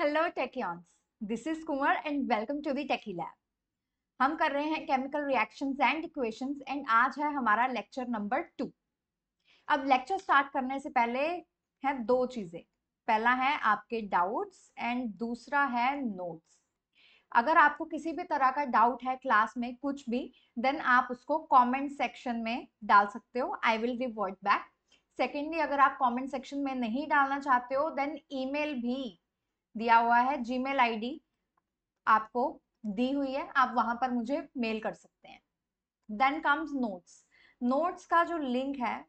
Hello टेकियंस, this is Kunwar and welcome to the techie lab. हम कर रहे हैं chemical reactions and equations and आज है हमारा लेक्चर नंबर 2। अब लेक्चर स्टार्ट करने से पहले है दो चीजें। पहला है आपके डाउट्स एंड दूसरा है नोट्स। अगर आपको किसी भी तरह का डाउट है क्लास में कुछ भी, देन आप उसको कमेंट सेक्शन में डाल सकते हो। I will revert back. Secondly, अगर आप कमेंट सेक्शन में नहीं डालना चाहते हो देन ईमेल भी दिया हुआ है, जीमेल आईडी आपको दी हुई है, आप वहां पर मुझे मेल कर सकते हैं। Then comes notes. नोट्स का जो लिंक है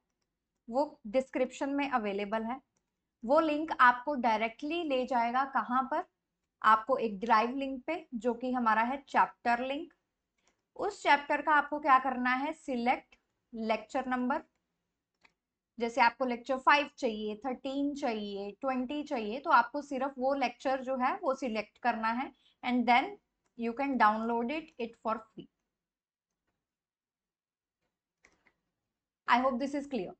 वो डिस्क्रिप्शन में अवेलेबल है। वो लिंक आपको डायरेक्टली ले जाएगा कहाँ पर? आपको एक ड्राइव लिंक पे, जो कि हमारा है चैप्टर लिंक। उस चैप्टर का आपको क्या करना है? Select lecture number. जैसे आपको लेक्चर 5 चाहिए, 13 चाहिए, 20 चाहिए, तो आपको सिर्फ वो लेक्चर जो है वो सिलेक्ट करना है and then you can download it for free. I hope this is clear.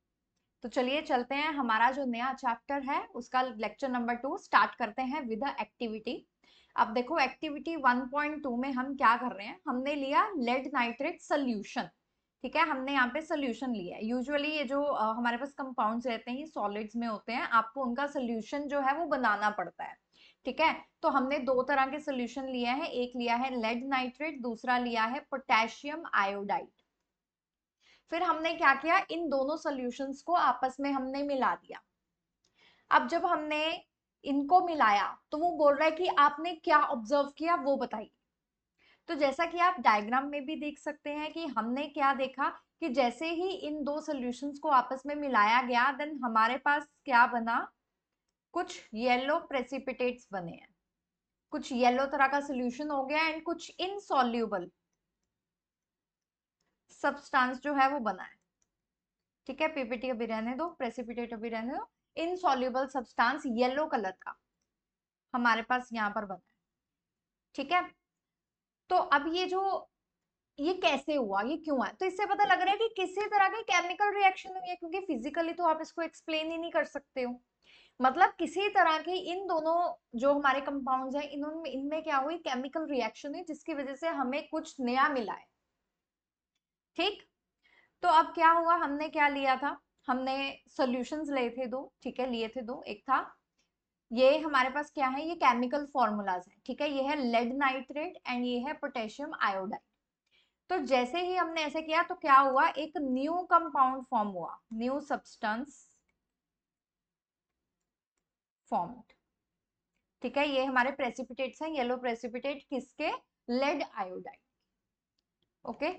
तो चलिए चलते हैं, हमारा जो नया चैप्टर है उसका लेक्चर नंबर 2 स्टार्ट करते हैं विद एक्टिविटी। अब देखो, एक्टिविटी 1.2 में हम क्या कर रहे हैं? हमने लिया लेड नाइट्रेट सोल्यूशन। ठीक है, हमने यहाँ पे सोल्यूशन लिया है। यूजुअली ये जो हमारे पास कंपाउंड्स रहते हैं ये सॉलिड्स में होते हैं, आपको उनका सोल्यूशन जो है वो बनाना पड़ता है। ठीक है, तो हमने दो तरह के सोल्यूशन लिए हैं। एक लिया है लेड नाइट्रेट, दूसरा लिया है पोटेशियम आयोडाइड। फिर हमने क्या किया? इन दोनों सॉल्यूशंस को आपस में हमने मिला दिया। अब जब हमने इनको मिलाया तो वो बोल रहा है कि आपने क्या ऑब्जर्व किया वो बताइए। तो जैसा कि आप डायग्राम में भी देख सकते हैं कि हमने क्या देखा कि जैसे ही इन दो सॉल्यूशंस को आपस में मिलाया गया देन हमारे पास क्या बना? कुछ येलो प्रेसिपिटेट्स बने हैं। कुछ येलो तरह का सॉल्यूशन हो गया एंड कुछ इनसॉल्यूबल सब्सटेंस जो है वो बना है। ठीक है, पीपीटी अभी रहने दो, प्रेसिपिटेट अभी रहने दो। इनसॉल्युबल सब्सटेंस येलो कलर का हमारे पास यहाँ पर बना है। ठीक है, तो अब ये कैसे हुआ, ये क्यों है? तो इससे पता लग रहा है कि किसी तरह की केमिकल रिएक्शन हुई है, क्योंकि फिजिकली तो आप इसको एक्सप्लेन ही नहीं कर सकते हो। मतलब किसी तरह की इन दोनों जो हमारे कंपाउंड्स हैं इनमें इनमें क्या हुई? केमिकल रिएक्शन हुई, जिसकी वजह से हमें कुछ नया मिला है। ठीक, तो अब क्या हुआ? हमने क्या लिया था? हमने सॉल्यूशंस लिए थे दो। ठीक है, लिए थे दो। एक था ये हमारे पास क्या है? ये केमिकल फॉर्मूलाज है। ठीक है, ये है लेड नाइट्रेट एंड ये है पोटेशियम आयोडाइड। तो जैसे ही हमने ऐसे किया तो क्या हुआ? एक न्यू कंपाउंड फॉर्म हुआ, न्यू सब्सटेंस फॉर्म्ड। ठीक है, ये हमारे प्रेसिपिटेट्स हैं, येलो प्रेसिपिटेट किसके? Lead iodide. ओके,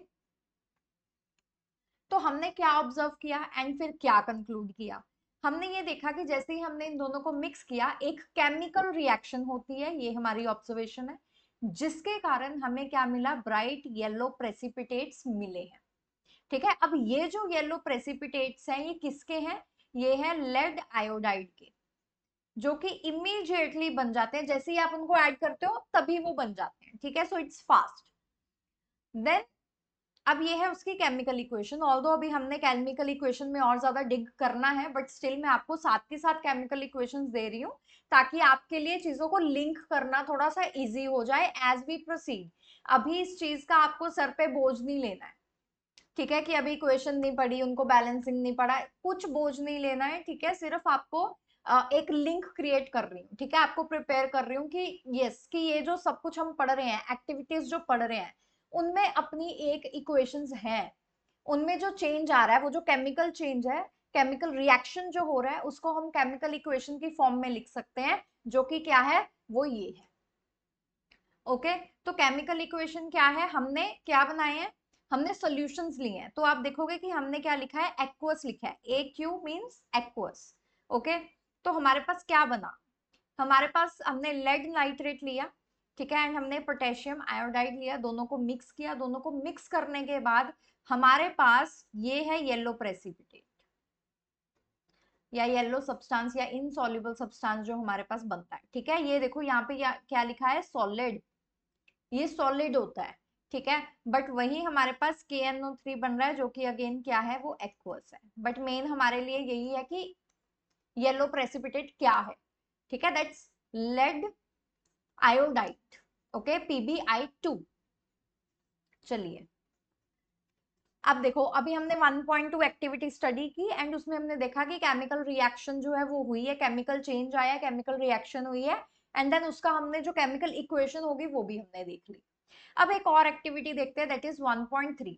तो हमने क्या ऑब्जर्व किया एंड फिर क्या कंक्लूड किया? हमने ये देखा कि जैसे ही हमने इन दोनों को मिक्स किया एक केमिकल रिएक्शन होती है, ये हमारी ऑब्जर्वेशन है, जिसके कारण हमें क्या मिला? ब्राइट येलो प्रेसिपिटेट्स मिले हैं। ठीक है, अब ये जो येलो प्रेसिपिटेट्स हैं ये किसके हैं? ये है लेड आयोडाइड के, जो कि इमीडिएटली बन जाते हैं, जैसे ही आप उनको ऐड करते हो तभी वो बन जाते हैं। ठीक है, सो इट्स फास्ट। देन अब ये है उसकी केमिकल इक्वेशन। ऑल्दो अभी हमने केमिकल इक्वेशन में और ज्यादा डिग करना है, बट स्टिल मैं आपको साथ के साथ केमिकल इक्वेशंस दे रही हूँ ताकि आपके लिए चीजों को लिंक करना थोड़ा सा इजी हो जाए एज वी प्रोसीड। अभी इस चीज का आपको सर पे बोझ नहीं लेना है। ठीक है, कि अभी इक्वेशन नहीं पढ़ी, उनको बैलेंसिंग नहीं पढ़ा, कुछ बोझ नहीं लेना है। ठीक है, सिर्फ आपको एक लिंक क्रिएट कर रही हूँ। ठीक है, आपको प्रिपेयर कर रही हूँ कि यस, कि ये जो सब कुछ हम पढ़ रहे हैं, एक्टिविटीज जो पढ़ रहे हैं, उनमें अपनी एक इक्वेशंस हैं। उनमें जो चेंज आ रहा है, वो जो केमिकल चेंज है, केमिकल रिएक्शन जो हो रहा है, उसको हम केमिकल इक्वेशन की फॉर्म में लिख सकते हैं, जो कि क्या है? वो ये है। ओके, तो केमिकल इक्वेशन क्या है? हमने क्या बनाए हैं? हमने सॉल्यूशंस लिए हैं। तो आप देखोगे कि हमने क्या लिखा है? एक्वस लिखा है। ए क्यू मीन्स एक्वस। ओके, तो हमारे पास क्या बना? हमारे पास हमने लेड नाइट्रेट लिया। ठीक है, एंड हमने पोटेशियम आयोडाइड लिया, दोनों को मिक्स किया। दोनों को मिक्स करने के बाद हमारे पास ये है येलो प्रेसिपिटेट या येलो सब्सटेंस या इनसॉल्युबल सब्सटेंस जो हमारे पास बनता है। ठीक है, ये देखो यहाँ पे क्या लिखा है? सॉलिड। ये सॉलिड होता है। ठीक है, बट वही हमारे पास KNO3 बन रहा है, जो कि अगेन क्या है? वो एक्वस है। बट मेन हमारे लिए यही है कि येलो प्रेसिपिटेट क्या है। ठीक है, that's lead iodide, okay, PbI2। चलिए अब देखो, अभी हमने 1.2 एक्टिविटी स्टडी की एंड उसमें हमने देखा कि केमिकल रिएक्शन जो है वो हुई है, केमिकल चेंज आया, केमिकल रिएक्शन हुई है, एंड देन उसका हमने जो केमिकल इक्वेशन होगी वो भी हमने देख ली। अब एक और एक्टिविटी देखते हैं, दैट इज 1.3।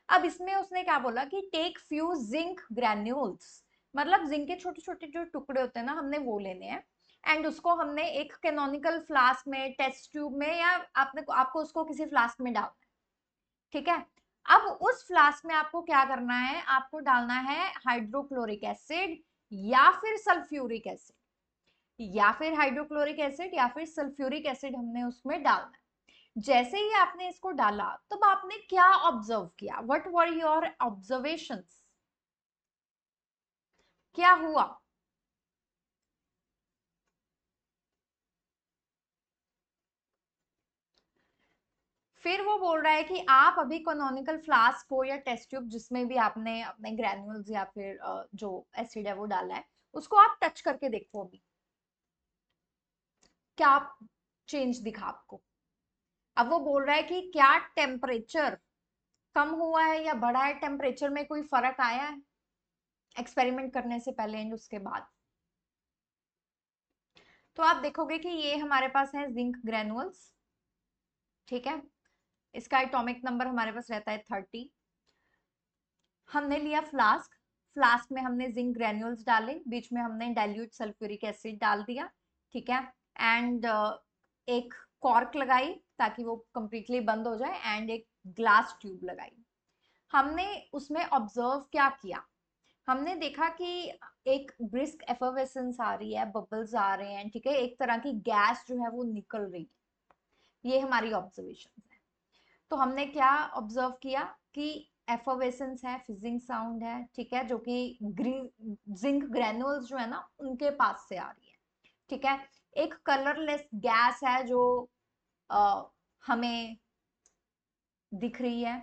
अब इसमें उसने क्या बोला कि टेक फ्यू जिंक ग्रैन्यूल्स, मतलब जिंक के छोटे छोटे जो टुकड़े होते हैं ना, हमने वो लेने हैं एंड उसको हमने एक कैनोनिकल फ्लास्क में, टेस्ट ट्यूब में, या आपको उसको किसी फ्लास्क में डालना है, ठीक है। अब उस फ्लास्क में आपको क्या करना है, आपको डालना है हाइड्रोक्लोरिक एसिड या फिर सल्फ्यूरिक एसिड, या फिर हाइड्रोक्लोरिक एसिड या फिर सल्फ्यूरिक एसिड हमने उसमें डालना है। जैसे ही आपने इसको डाला तब आपने क्या ऑब्जर्व किया, व्हाट वर योर ऑब्जर्वेशंस, क्या हुआ? फिर वो बोल रहा है कि आप अभी कैनोनिकल फ्लास्क को या टेस्ट ट्यूब जिसमें भी आपने अपने ग्रैन्यूल्स या फिर जो एसिड है वो डाला है, उसको आप टच करके देखो अभी क्या चेंज दिखा आपको। अब वो बोल रहा है कि क्या टेम्परेचर कम हुआ है या बढ़ा है, टेम्परेचर में कोई फर्क आया है एक्सपेरिमेंट करने से पहले एंड उसके बाद। तो आप देखोगे कि ये हमारे पास है जिंक ग्रेनुअल्स, ठीक है, इसका एटॉमिक नंबर हमारे पास रहता है 30। हमने लिया फ्लास्क, फ्लास्क में हमने जिंक ग्रेन्यूल्स डाले, बीच में हमने डाइल्यूट सल्फ्यूरिक एसिड डाल दिया, ठीक है, एंड एक कॉर्क लगाई ताकि वो कंप्लीटली बंद हो जाए एंड एक ग्लास ट्यूब लगाई। हमने उसमें ऑब्जर्व क्या किया, हमने देखा कि एक ब्रिस्क एफर्वेसेंस आ रही है, बबल्स आ रहे हैं, ठीक है, एक तरह की गैस जो है वो निकल रही है, ये हमारी ऑब्जर्वेशन है। तो हमने क्या ऑब्जर्व किया कि एफर्वेसेंस है, फिजिंग साउंड है, ठीक है, जो कि जिंक ग्रेनुल्स जो है ना उनके पास से आ रही है, ठीक है। एक कलरलेस गैस है जो आ, हमें दिख रही है,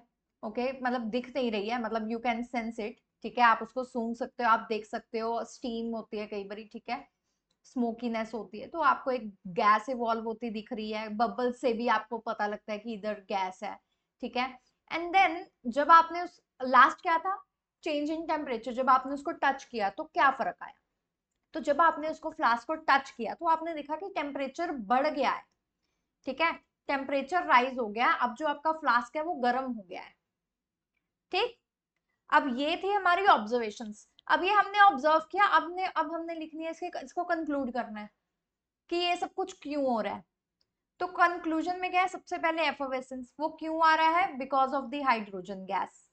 ओके, मतलब दिख नहीं रही है, मतलब यू कैन सेंस इट, ठीक है, आप उसको सूंघ सकते हो, आप देख सकते हो, स्टीम होती है कई बारी, ठीक है, स्मोकीनेस होती है, तो आपको एक गैस इवॉल्व होती दिख रही है, बबल से भी आपको पता लगता है कि इधर गैस है, ठीक है। एंड देन जब आपने उस लास्ट क्या था, चेंज इन टेम्परेचर, जब आपने उसको टच किया तो क्या फर्क आया, तो जब आपने उसको फ्लास्क को टच किया तो आपने देखा कि टेम्परेचर बढ़ गया है, ठीक है, टेम्परेचर राइज हो गया, अब जो आपका फ्लास्क है वो गर्म हो गया है, ठीक। अब ये थी हमारी ऑब्जर्वेशंस, अब ये हमने ऑब्जर्व किया, अब हमने लिखनी है इसको कंक्लूड करना है कि ये सब कुछ क्यों हो रहा है। तो कंक्लूजन में क्या है, सबसे पहले एफर्वेसेंस, वो क्यों आ रहा है, because of the hydrogen gas,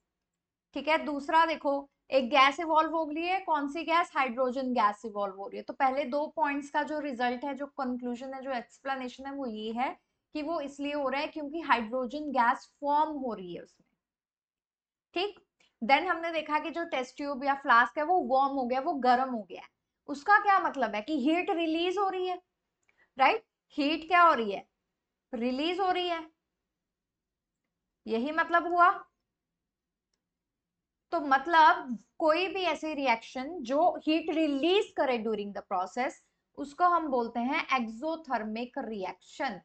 ठीक है। दूसरा देखो, एक गैस इवॉल्व हो रही है, कौन सी गैस, हाइड्रोजन गैस इवॉल्व हो रही है। तो पहले दो पॉइंट्स का जो रिजल्ट है, जो कंक्लूजन है, जो एक्सप्लेनेशन है, वो ये है कि वो इसलिए हो रहा है क्योंकि हाइड्रोजन गैस फॉर्म हो रही है उसमें, ठीक। देन हमने देखा कि जो टेस्ट ट्यूब या फ्लास्क है वो वार्म हो गया, वो गर्म हो गया है, उसका क्या मतलब है कि हीट रिलीज हो रही है, राइट, हीट क्या हो रही है, रिलीज हो रही है, यही मतलब हुआ। तो मतलब कोई भी ऐसी रिएक्शन जो हीट रिलीज करे ड्यूरिंग द प्रोसेस, उसको हम बोलते हैं एक्सोथर्मिक रिएक्शन,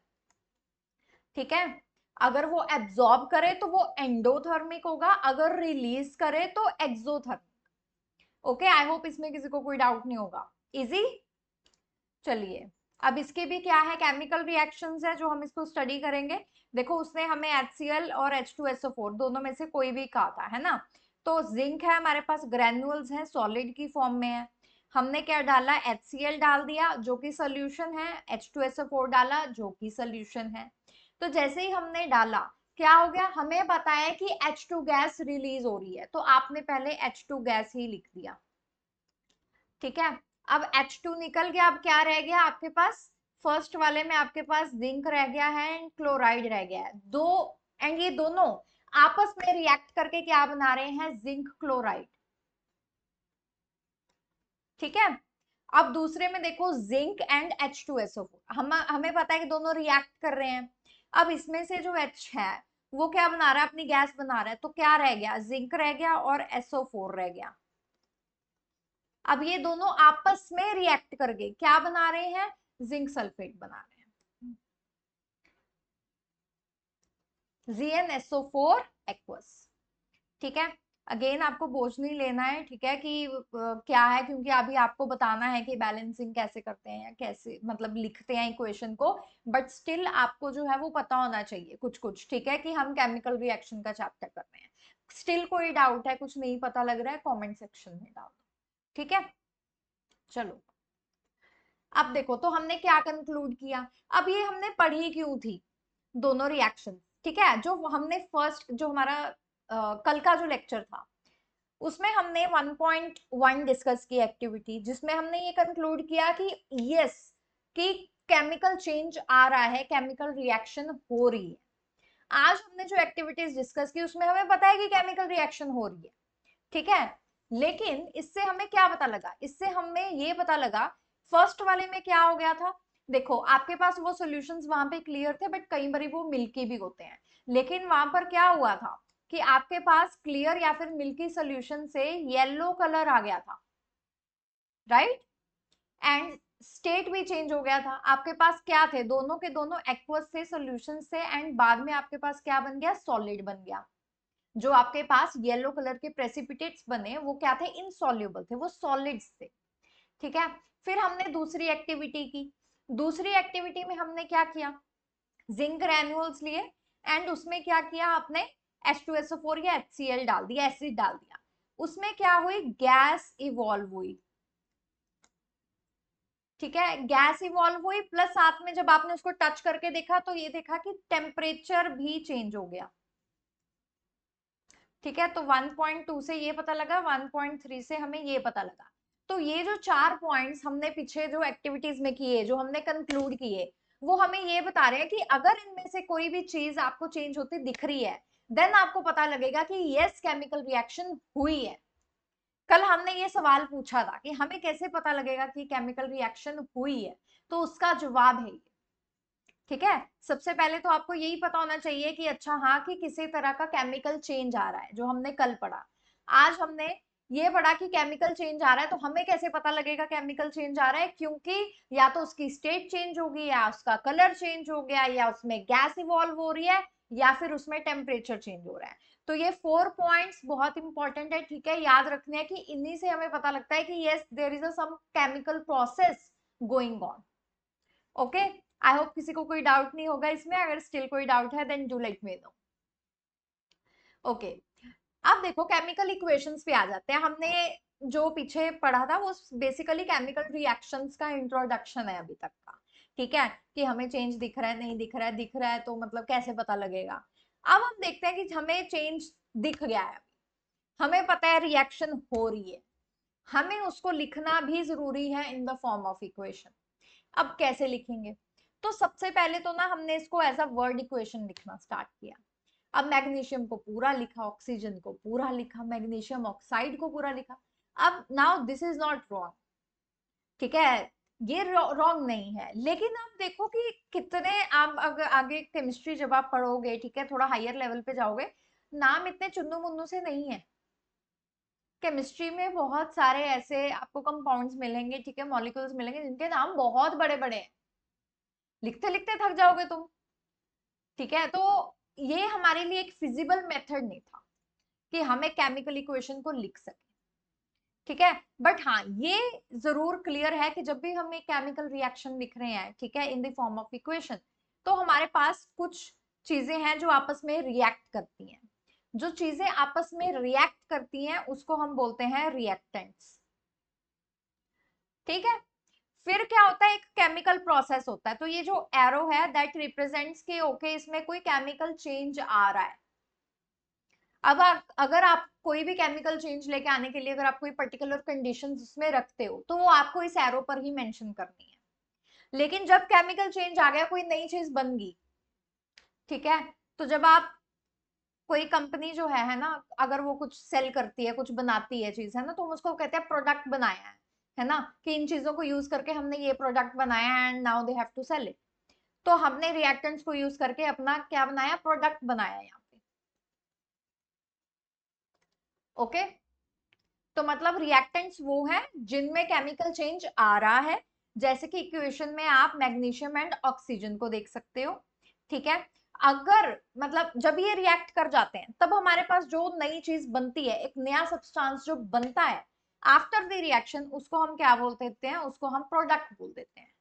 ठीक है। अगर वो एब्जॉर्ब करे तो वो एंडोथर्मिक होगा, अगर रिलीज करे तो एक्सोथर्मिक। ओके, आई होप इसमें किसी को कोई डाउट नहीं होगा, इजी। चलिए अब इसके भी क्या है, केमिकल रिएक्शंस है जो हम इसको स्टडी करेंगे। देखो उसने हमें HCl और H2SO4 दोनों में से कोई भी कहा था, है ना। तो जिंक है हमारे पास, ग्रेन्यूल्स है, सॉलिड की फॉर्म में है, हमने क्या डाला, HCl डाल दिया जो कि सोल्यूशन है, H2SO4 डाला जो कि सोल्यूशन है। तो जैसे ही हमने डाला क्या हो गया, हमें पता है कि H2 गैस रिलीज हो रही है, तो आपने पहले H2 गैस ही लिख दिया, ठीक है। अब H2 निकल गया, अब क्या रह गया आपके पास, फर्स्ट वाले में आपके पास जिंक रह गया है एंड क्लोराइड रह गया है, दो, एंड ये दोनों आपस में रिएक्ट करके क्या बना रहे हैं, जिंक क्लोराइड, ठीक है। अब दूसरे में देखो जिंक एंड H2SO4, हमें पता है कि दोनों रिएक्ट कर रहे हैं। अब इसमें से जो H है वो क्या बना रहा है, अपनी गैस बना रहा है, तो क्या रह गया, जिंक रह गया और SO4 रह गया। अब ये दोनों आपस में रिएक्ट करके क्या बना रहे हैं, जिंक सल्फेट बना रहे हैं, ZnSO4 एक्वस। ठीक है, अगेन आपको बोझ नहीं लेना है, ठीक है, कि क्या है, क्योंकि अभी आपको बताना है कि बैलेंसिंग कैसे करते हैं या कैसे मतलब लिखते हैं इक्वेशन को, बट स्टिल आपको जो है वो पता होना चाहिए कुछ कुछ, ठीक है, कि हम केमिकल रिएक्शन का चैप्टर कर रहे हैं। स्टिल कोई डाउट है, कुछ नहीं पता लग रहा है, कमेंट सेक्शन में डाल दो, ठीक है। चलो, अब देखो तो हमने क्या कंक्लूड किया। अब ये हमने पढ़ी क्यों थी दोनों रिएक्शन, ठीक है, जो हमने फर्स्ट जो हमारा कल का जो लेक्चर था उसमें हमने 1.1 डिस्कस की एक्टिविटी, जिसमें हमने ये कंक्लूड किया कि यस, कि केमिकल चेंज आ रहा है, केमिकल रिएक्शन हो रही है। आज हमने जो एक्टिविटीज डिस्कस की उसमें हमें पता है कि केमिकल रिएक्शन हो रही है, ठीक है, लेकिन इससे हमें क्या पता लगा, इससे हमें ये पता लगा फर्स्ट वाले में क्या हो गया था। देखो आपके पास वो सॉल्यूशंस वहां पे क्लियर थे, बट कई बार वो मिल्की भी होते हैं, लेकिन वहां पर क्या हुआ था कि आपके पास क्लियर या फिर मिल्की सॉल्यूशन से येलो कलर आ गया था, राइट, एंड स्टेट भी चेंज हो गया था। आपके पास क्या थे, दोनों के दोनों एक्वस से सॉल्यूशन से, एंड बाद में आपके पास क्या बन गया, सॉलिड बन गया। जो आपके पास येलो कलर के प्रेसिपिटेट्स बने वो क्या थे, इनसॉल्युबल थे, वो सॉलिड्स थे, ठीक है। फिर हमने दूसरी एक्टिविटी की, दूसरी एक्टिविटी में हमने क्या किया, जिंक ग्रैन्यूल्स लिए, एंड उसमें क्या किया आपने, H2SO4 या HCl डाल दिया, एसिड डाल दिया, उसमें क्या हुई, गैस इवॉल्व हुई, ठीक है, गैस इवॉल्व हुई, प्लस साथ में जब आपने उसको टच करके देखा तो ये देखा कि टेम्परेचर भी चेंज हो गया, ठीक है। तो 1.2 से ये पता लगा, 1.3 से हमें ये पता लगा। तो ये जो 4 पॉइंट्स हमने पीछे जो एक्टिविटीज में किए, जो हमने कंक्लूड किए, वो हमें ये बता रहे हैं कि अगर इनमें से कोई भी चीज आपको चेंज होती दिख रही है, देन आपको पता लगेगा कि यस केमिकल रिएक्शन हुई है। कल हमने ये सवाल पूछा था कि हमें कैसे पता लगेगा कि केमिकल रिएक्शन हुई है, तो उसका जवाब है ये, ठीक है। सबसे पहले तो आपको यही पता होना चाहिए कि अच्छा हाँ, कि किसी तरह का केमिकल चेंज आ रहा है, जो हमने कल पढ़ा। आज हमने ये पढ़ा कि केमिकल चेंज आ रहा है, तो हमें कैसे पता लगेगा केमिकल चेंज आ रहा है, क्योंकि या तो उसकी स्टेट चेंज होगी, या उसका कलर चेंज हो गया, या उसमें गैस इवॉल्व हो रही है, या फिर उसमें टेम्परेचर चेंज हो रहा है। तो ये 4 पॉइंट्स बहुत इंपॉर्टेंट है, ठीक है, याद रखने हैं कि इन्हीं से हमें पता लगता है कि yes there is a some chemical process going on. Okay, I hope किसी को कोई डाउट नहीं होगा इसमें, अगर स्टिल कोई डाउट है then do let me know. Okay, अब देखो केमिकल इक्वेशंस पे आ जाते हैं। हमने जो पीछे पढ़ा था वो बेसिकली केमिकल रिएक्शंस का इंट्रोडक्शन है अभी तक का, ठीक है, कि हमें चेंज दिख रहा है, नहीं दिख रहा है, दिख रहा है तो मतलब कैसे पता लगेगा। अब हम देखते हैं कि हमें चेंज दिख गया है, हमें पता है रिएक्शन हो रही है, हमें उसको लिखना भी जरूरी है in the form of equation. अब कैसे लिखेंगे, तो सबसे पहले तो ना हमने इसको एज अ वर्ड इक्वेशन लिखना स्टार्ट किया। अब मैग्नीशियम को पूरा लिखा, ऑक्सीजन को पूरा लिखा, मैग्नीशियम ऑक्साइड को पूरा लिखा। अब now this is not wrong, ठीक है, ये रॉन्ग नहीं है, लेकिन आप देखो कि कितने आप अगर आगे केमिस्ट्री जब आप पढ़ोगे, ठीक है, थोड़ा हायर लेवल पे जाओगे, नाम इतने चुन्नू मुन्नू से नहीं है। केमिस्ट्री में बहुत सारे ऐसे आपको कंपाउंड्स मिलेंगे, ठीक है, मॉलिक्यूल्स मिलेंगे जिनके नाम बहुत बड़े बड़े हैं, लिखते लिखते थक जाओगे तुम, ठीक है। तो ये हमारे लिए एक फिजिबल मेथड नहीं था कि हमें केमिकल इक्वेशन को लिख सके, ठीक है। बट हाँ, ये जरूर क्लियर है कि जब भी हम एक केमिकल रिएक्शन लिख रहे हैं, ठीक है, in the form of equation, तो हमारे पास कुछ चीजें हैं जो आपस में रिएक्ट करती हैं। जो चीजें आपस में रिएक्ट करती हैं उसको हम बोलते हैं रिएक्टेंट्स, ठीक है। फिर क्या होता है, एक केमिकल प्रोसेस होता है, तो ये जो एरो है दैट रिप्रेजेंट्स के ओके इसमें कोई केमिकल चेंज आ रहा है। अब अगर आप कोई भी केमिकल चेंज लेके आने के लिए अगर आप कोई पर्टिकुलर कंडीशंस उसमें रखते हो तो वो आपको इस एरो पर ही मेंशन करनी है। लेकिन जब केमिकल चेंज आ गया, कोई नई चीज बन गई, ठीक है, तो जब आप कोई कंपनी जो है ना, अगर वो कुछ सेल करती है, कुछ बनाती है चीज, है ना, तो हम उसको कहते हैं प्रोडक्ट बनाया है ना, कि इन चीजों को यूज करके हमने ये प्रोडक्ट बनाया and now they have to sell it. तो हमने रिएक्टेंट्स को यूज करके अपना क्या बनाया, प्रोडक्ट बनाया यहाँ पे। ओके, तो मतलब रिएक्टेंट्स वो हैं जिनमें केमिकल चेंज आ रहा है, जैसे कि इक्वेशन में आप मैग्नीशियम एंड ऑक्सीजन को देख सकते हो, ठीक है। अगर मतलब जब ये रिएक्ट कर जाते हैं तब हमारे पास जो नई चीज बनती है, एक नया सब्सटेंस जो बनता है आफ्टर द रिएक्शन, उसको हम क्या बोल देते हैं, उसको हम प्रोडक्ट बोल देते हैं।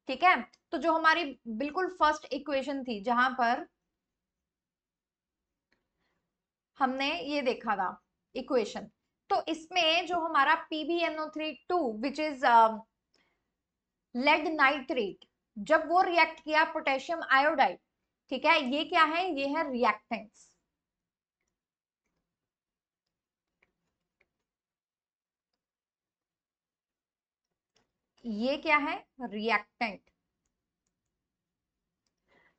ठीक है, तो जो हमारी बिल्कुल फर्स्ट इक्वेशन थी जहां पर हमने ये देखा था इक्वेशन, तो इसमें जो हमारा PbNO3 which is lead nitrate, जब वो रिएक्ट किया पोटेशियम आयोडाइड, ठीक है, ये क्या है, ये है रिएक्टेंट्स। ये क्या है, रिएक्टेंट।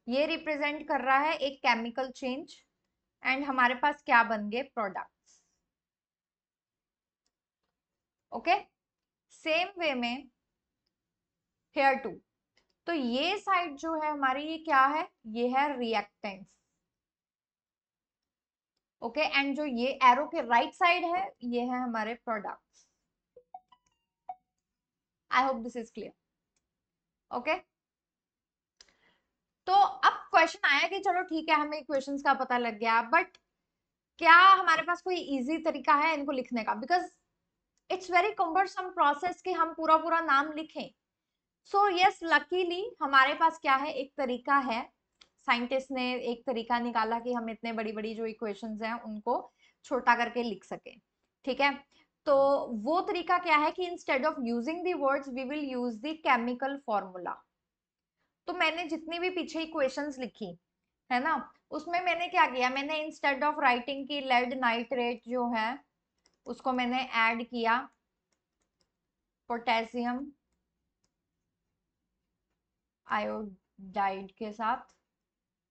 ये रिप्रेजेंट कर रहा है एक केमिकल चेंज, एंड हमारे पास क्या बन गए, प्रोडक्ट्स। ओके, सेम वे में हेयर टू, तो ये साइड जो है हमारी, ये क्या है, ये है रिएक्टेंट्स। ओके, एंड जो ये एरो के राइट साइड है, ये है हमारे products. I hope this is clear. Okay, तो अब क्वेश्चन आया कि चलो ठीक है, हमें इक्वेशंस का पता लग गया, बट क्या हमारे पास कोई इजी तरीका है इनको लिखने का, because it's very cumbersome process कि हम पूरा पूरा नाम लिखें। सो यस, लकीली हमारे पास क्या है, एक तरीका है, साइंटिस्ट ने एक तरीका निकाला कि हम इतने बड़ी बड़ी जो इक्वेशंस हैं उनको छोटा करके लिख सके। ठीक है, तो वो तरीका क्या है कि instead of using the words we will use the chemical formula. तो मैंने जितनी भी पीछे इक्वेशंस लिखी है ना, उसमें मैंने क्या किया, मैंने इंस्टेड ऑफ राइटिंग की लेड नाइट्रेट जो है उसको मैंने ऐड किया पोटेशियम आयोडाइड के साथ,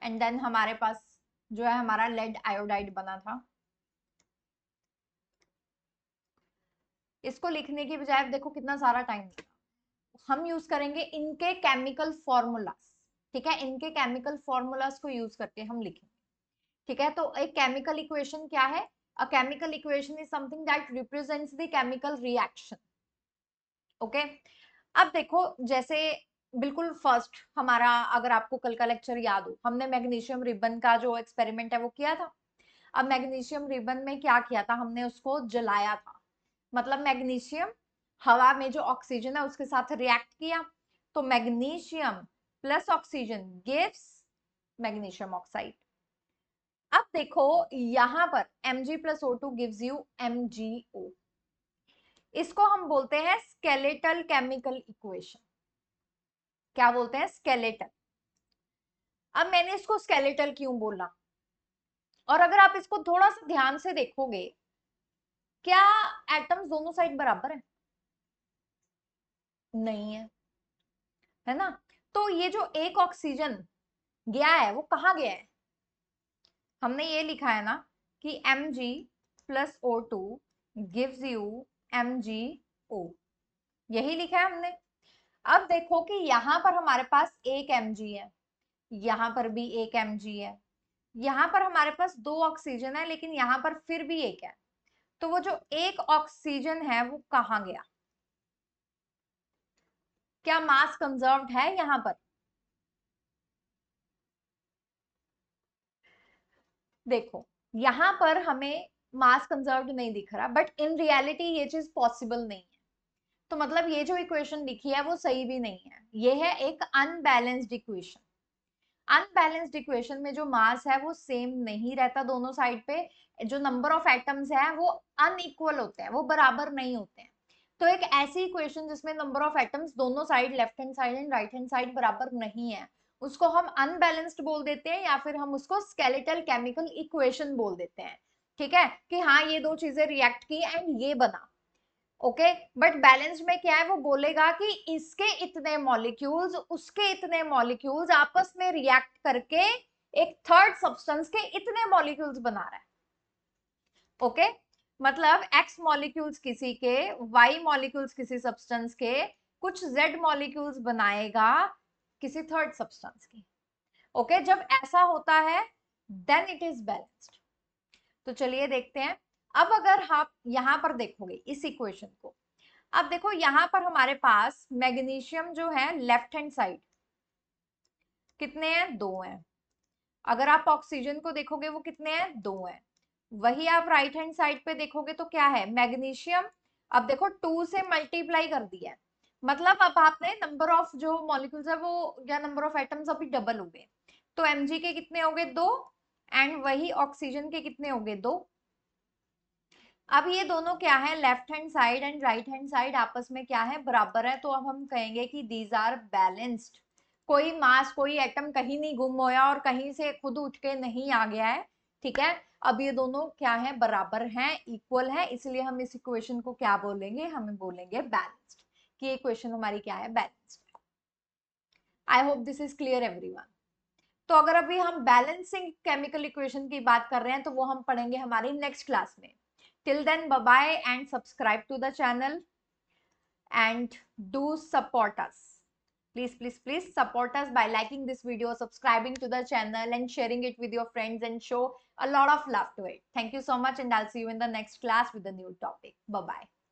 एंड देन हमारे पास जो है हमारा लेड आयोडाइड बना था। इसको लिखने की बजाय देखो कितना सारा टाइम, हम यूज करेंगे इनके केमिकल फॉर्मूलास। ठीक है, इनके केमिकल फॉर्मूलास को यूज करके हम लिखेंगे। ठीक है, तो एक केमिकल इक्वेशन क्या है, a chemical equation is something that represents the chemical reaction. Okay, अब देखो जैसे बिल्कुल फर्स्ट हमारा, अगर आपको कल का लेक्चर याद हो, हमने मैग्नीशियम रिबन का जो एक्सपेरिमेंट है वो किया था। अब मैग्नीशियम रिबन में क्या किया था, हमने उसको जलाया था, मतलब मैग्नीशियम हवा में जो ऑक्सीजन है उसके साथ रिएक्ट किया, तो magnesium plus oxygen gives magnesium oxide. अब देखो यहां पर Mg plus O2 gives you MgO। इसको हम बोलते हैं स्केलेटल केमिकल इक्वेशन। क्या बोलते हैं, स्केलेटल। अब मैंने इसको स्केलेटल क्यों बोला, और अगर आप इसको थोड़ा सा ध्यान से देखोगे, क्या एटम्स दोनों साइड बराबर है, नहीं है, है ना, तो ये जो एक ऑक्सीजन गया है वो कहाँ गया है, हमने ये लिखा है ना कि Mg plus O2 gives you MgO, यही लिखा है हमने। अब देखो कि यहां पर हमारे पास एक Mg है, यहां पर भी एक Mg है, यहां पर हमारे पास दो ऑक्सीजन है, लेकिन यहां पर फिर भी एक है, तो वो जो एक ऑक्सीजन है वो कहाँ गया, क्या मास कंजर्व्ड है यहां पर, देखो यहां पर हमें मास कंजर्व्ड नहीं दिख रहा, बट इन रियलिटी ये चीज पॉसिबल नहीं है, तो मतलब ये जो इक्वेशन लिखी है वो सही भी नहीं है, ये है एक अनबैलेंस्ड इक्वेशन। अनबैलेंस्ड इक्वेशन में जो मास है वो सेम नहीं रहता दोनों साइड पे, जो नंबर ऑफ एटम्स है वो अनइक्वल होते हैं, वो बराबर नहीं होते हैं। तो एक ऐसी इक्वेशन जिसमें नंबर ऑफ एटम्स दोनों side, left hand side and right hand side बराबर नहीं है, उसको हम अनबैलेंस्ड बोल देते हैं, या फिर हम उसको स्केलेटल केमिकल इक्वेशन बोल देते हैं। ठीक है, कि हाँ ये दो चीजें रिएक्ट की एंड ये बना। ओके, बट बैलेंस में क्या है, वो बोलेगा कि इसके इतने मॉलिक्यूल्स उसके इतने मॉलिक्यूल्स आपस में रिएक्ट करके एक थर्ड सब्सटेंस के इतने मॉलिक्यूल्स बना रहा है। ओके, मतलब एक्स मॉलिक्यूल्स किसी के, वाई मॉलिक्यूल्स किसी सब्सटेंस के, कुछ जेड मॉलिक्यूल्स बनाएगा किसी थर्ड सब्सटेंस की। ओके, जब ऐसा होता है देन इट इज बैलेंस्ड। तो चलिए देखते हैं। अब अगर आप यहां पर देखोगे इस इक्वेशन को, अब देखो यहां पर हमारे पास मैग्नीशियम जो है लेफ्ट हैंड साइड कितने हैं, दो हैं, अगर आप ऑक्सीजन को देखोगे वो कितने हैं, 2 हैं। वही आप राइट हैंड साइड पे देखोगे तो क्या है, मैग्नीशियम। अब देखो 2 से मल्टीप्लाई कर दिया है, मतलब अब आपने नंबर ऑफ जो मॉलिक्यूल्स है वो या नंबर ऑफ एटम्स अभी डबल हो गए। तो Mg के कितने हो गए, 2। एंड वही ऑक्सीजन के कितने हो गए, 2। अब ये दोनों क्या है, left hand side and right hand side आपस में क्या है, बराबर है। तो अब हम कहेंगे कि दीज आर बैलेंस्ड। कोई मास, कोई एटम कहीं नहीं गुम होया और कहीं से खुद उठ के नहीं आ गया है, ठीक है। अब ये दोनों क्या है, बराबर हैं, इक्वल है, इसलिए हम इस इक्वेशन को क्या बोलेंगे, हमें बोलेंगे बैलेंस्ड, कि ये इक्वेशन हमारी क्या है, balanced. I hope this is clear everyone. तो अगर अभी हम बैलेंसिंग केमिकल इक्वेशन की बात कर रहे हैं तो वो हम पढ़ेंगे हमारी नेक्स्ट क्लास में। Till then bye bye and subscribe to the channel and do support us. Please support us by liking this video, subscribing to the channel and sharing it with your friends and show a lot of love to it. Thank you so much and I'll see you in the next class with a new topic. Bye bye.